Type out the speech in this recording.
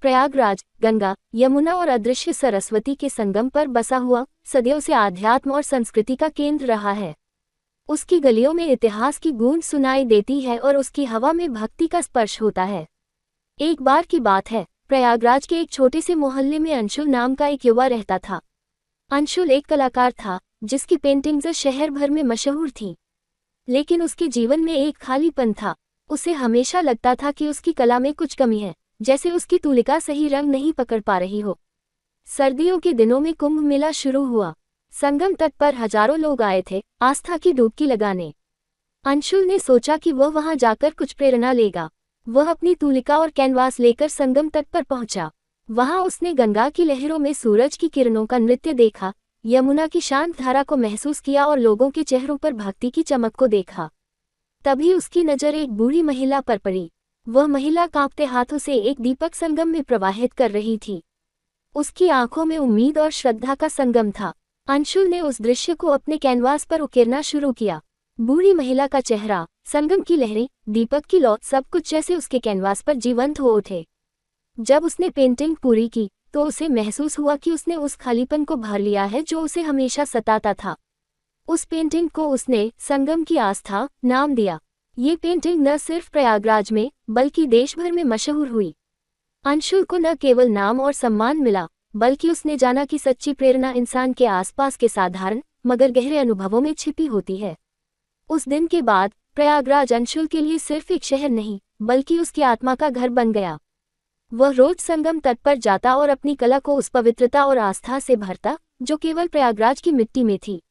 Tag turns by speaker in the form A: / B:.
A: प्रयागराज गंगा, यमुना और अदृश्य सरस्वती के संगम पर बसा हुआ सदियों से आध्यात्म और संस्कृति का केंद्र रहा है। उसकी गलियों में इतिहास की गूंज सुनाई देती है और उसकी हवा में भक्ति का स्पर्श होता है। एक बार की बात है, प्रयागराज के एक छोटे से मोहल्ले में अंशुल नाम का एक युवा रहता था। अंशुल एक कलाकार था जिसकी पेंटिंग्स शहर भर में मशहूर थीं। लेकिन उसके जीवन में एक खालीपन था। उसे हमेशा लगता था कि उसकी कला में कुछ कमी है, जैसे उसकी तुलिका सही रंग नहीं पकड़ पा रही हो। सर्दियों के दिनों में कुंभ मेला शुरू हुआ। संगम तट पर हजारों लोग आए थे, आस्था की डुबकी लगाने। अंशुल ने सोचा कि वह वहां जाकर कुछ प्रेरणा लेगा। वह अपनी तुलिका और कैनवास लेकर संगम तट पर पहुंचा। वहां उसने गंगा की लहरों में सूरज की किरणों का नृत्य देखा, यमुना की शांत धारा को महसूस किया और लोगों के चेहरों पर भक्ति की चमक को देखा। तभी उसकी नज़र एक बूढ़ी महिला पर पड़ी। वह महिला कांपते हाथों से एक दीपक संगम में प्रवाहित कर रही थी। उसकी आंखों में उम्मीद और श्रद्धा का संगम था। अंशुल ने उस दृश्य को अपने कैनवास पर उकेरना शुरू किया। बूढ़ी महिला का चेहरा, संगम की लहरें, दीपक की लौ, सब कुछ जैसे उसके कैनवास पर जीवंत हो उठे। जब उसने पेंटिंग पूरी की तो उसे महसूस हुआ कि उसने उस खालीपन को भर लिया है जो उसे हमेशा सताता था। उस पेंटिंग को उसने संगम की आस्था नाम दिया। ये पेंटिंग न सिर्फ प्रयागराज में बल्कि देश भर में मशहूर हुई। अंशुल को न केवल नाम और सम्मान मिला, बल्कि उसने जाना कि सच्ची प्रेरणा इंसान के आसपास के साधारण मगर गहरे अनुभवों में छिपी होती है। उस दिन के बाद प्रयागराज अंशुल के लिए सिर्फ एक शहर नहीं, बल्कि उसकी आत्मा का घर बन गया। वह रोज संगम तट पर जाता और अपनी कला को उस पवित्रता और आस्था से भरता जो केवल प्रयागराज की मिट्टी में थी।